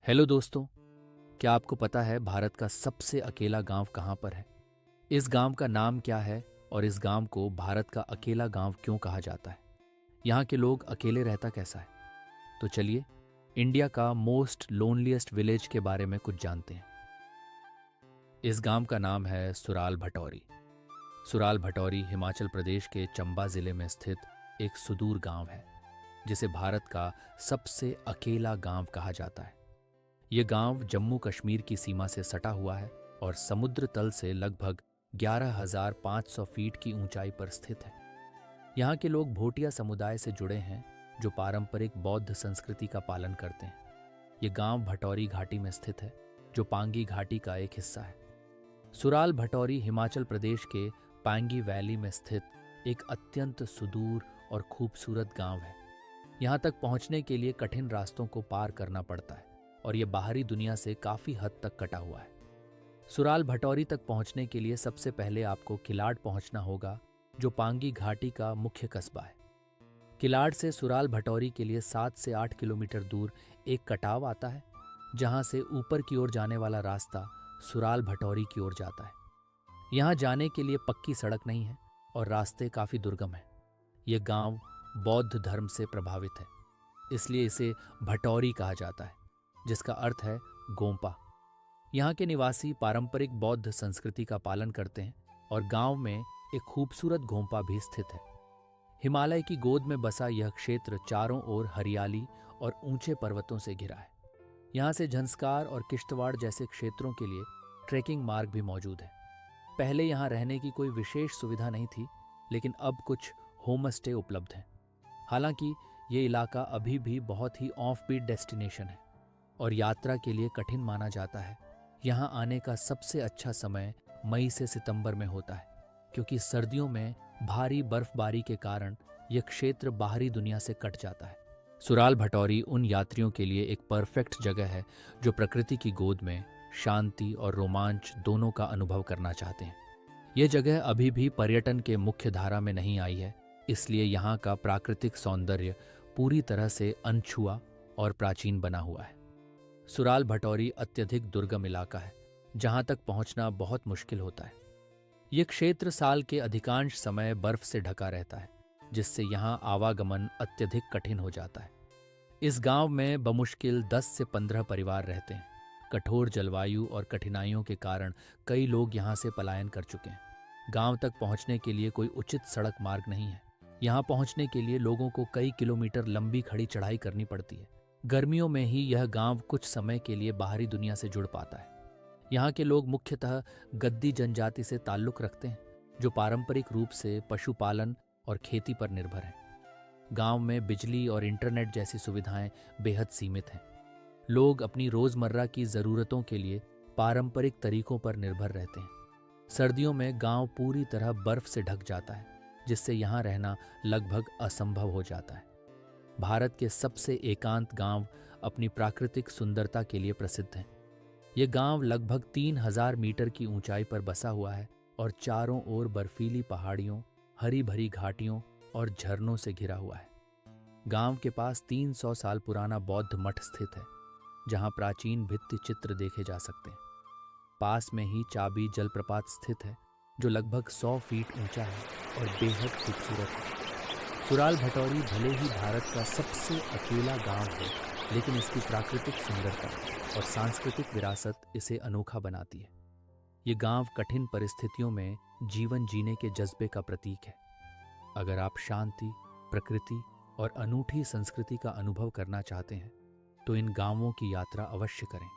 Hello दोस्तों, क्या आपको पता है भारत का सबसे अकेला गांव कहाँ पर है? इस गांव का नाम क्या है और इस गांव को भारत का अकेला गांव क्यों कहा जाता है? यहाँ के लोग अकेले रहता कैसा है? तो चलिए इंडिया का मोस्ट लोनलीएस्ट विलेज के बारे में कुछ जानते हैं। इस गांव का नाम है सुराल भटौरी। सुराल भटौरी हिमाचल प्रदेश के चंबा जिले में स्थित एक सुदूर गांव है, जिसे भारत का सबसे अकेला गांव कहा जाता है। ये गांव जम्मू कश्मीर की सीमा से सटा हुआ है और समुद्र तल से लगभग 11,500 फीट की ऊंचाई पर स्थित है। यहाँ के लोग भोटिया समुदाय से जुड़े हैं, जो पारंपरिक बौद्ध संस्कृति का पालन करते हैं। ये गांव भटौरी घाटी में स्थित है, जो पांगी घाटी का एक हिस्सा है। सुराल भटौरी हिमाचल प्रदेश के पांगी वैली में स्थित एक अत्यंत सुदूर और खूबसूरत गांव है। यहाँ तक पहुँचने के लिए कठिन रास्तों को पार करना पड़ता है और ये बाहरी दुनिया से काफी हद तक कटा हुआ है। सुराल भटौरी तक पहुंचने के लिए सबसे पहले आपको किलाड़ पहुंचना होगा, जो पांगी घाटी का मुख्य कस्बा है। किलाड़ से सुराल भटौरी के लिए 7 से 8 किलोमीटर दूर एक कटाव आता है, जहां से ऊपर की ओर जाने वाला रास्ता सुराल भटौरी की ओर जाता है। यहां जाने के लिए पक्की सड़क नहीं है और रास्ते काफी दुर्गम है। यह गांव बौद्ध धर्म से प्रभावित है, इसलिए इसे भटौरी कहा जाता है, जिसका अर्थ है गोंपा। यहाँ के निवासी पारंपरिक बौद्ध संस्कृति का पालन करते हैं और गांव में एक खूबसूरत गोंपा भी स्थित है। हिमालय की गोद में बसा यह क्षेत्र चारों ओर हरियाली और ऊंचे पर्वतों से घिरा है। यहाँ से झंस्कार और किश्तवाड़ जैसे क्षेत्रों के लिए ट्रैकिंग मार्ग भी मौजूद है। पहले यहाँ रहने की कोई विशेष सुविधा नहीं थी, लेकिन अब कुछ होम स्टे उपलब्ध हैं। हालांकि ये इलाका अभी भी बहुत ही ऑफ बीट डेस्टिनेशन है और यात्रा के लिए कठिन माना जाता है। यहाँ आने का सबसे अच्छा समय मई से सितंबर में होता है, क्योंकि सर्दियों में भारी बर्फबारी के कारण यह क्षेत्र बाहरी दुनिया से कट जाता है। सुराल भटौरी उन यात्रियों के लिए एक परफेक्ट जगह है जो प्रकृति की गोद में शांति और रोमांच दोनों का अनुभव करना चाहते हैं। यह जगह अभी भी पर्यटन के मुख्य धारा में नहीं आई है, इसलिए यहाँ का प्राकृतिक सौंदर्य पूरी तरह से अनछुआ और प्राचीन बना हुआ है। सुराल भटौरी अत्यधिक दुर्गम इलाका है, जहां तक पहुंचना बहुत मुश्किल होता है। यह क्षेत्र साल के अधिकांश समय बर्फ से ढका रहता है, जिससे यहां आवागमन अत्यधिक कठिन हो जाता है। इस गांव में बमुश्किल 10 से 15 परिवार रहते हैं। कठोर जलवायु और कठिनाइयों के कारण कई लोग यहां से पलायन कर चुके हैं। गांव तक पहुंचने के लिए कोई उचित सड़क मार्ग नहीं है। यहां पहुंचने के लिए लोगों को कई किलोमीटर लंबी खड़ी चढ़ाई करनी पड़ती है। गर्मियों में ही यह गांव कुछ समय के लिए बाहरी दुनिया से जुड़ पाता है। यहाँ के लोग मुख्यतः गद्दी जनजाति से ताल्लुक रखते हैं, जो पारंपरिक रूप से पशुपालन और खेती पर निर्भर है। गांव में बिजली और इंटरनेट जैसी सुविधाएं बेहद सीमित हैं। लोग अपनी रोजमर्रा की जरूरतों के लिए पारंपरिक तरीकों पर निर्भर रहते हैं। सर्दियों में गांव पूरी तरह बर्फ से ढक जाता है, जिससे यहाँ रहना लगभग असंभव हो जाता है। भारत के सबसे एकांत गांव अपनी प्राकृतिक सुंदरता के लिए प्रसिद्ध हैं। ये गांव लगभग 3,000 मीटर की ऊंचाई पर बसा हुआ है और चारों ओर बर्फीली पहाड़ियों, हरी भरी घाटियों और झरनों से घिरा हुआ है। गांव के पास 300 साल पुराना बौद्ध मठ स्थित है, जहां प्राचीन भित्ति चित्र देखे जा सकते हैं। पास में ही चाबी जलप्रपात स्थित है, जो लगभग 100 फीट ऊंचा है और बेहद खूबसूरत है। सुराल भटौरी भले ही भारत का सबसे अकेला गांव है, लेकिन इसकी प्राकृतिक सुंदरता और सांस्कृतिक विरासत इसे अनोखा बनाती है। ये गांव कठिन परिस्थितियों में जीवन जीने के जज्बे का प्रतीक है। अगर आप शांति, प्रकृति और अनूठी संस्कृति का अनुभव करना चाहते हैं, तो इन गांवों की यात्रा अवश्य करें।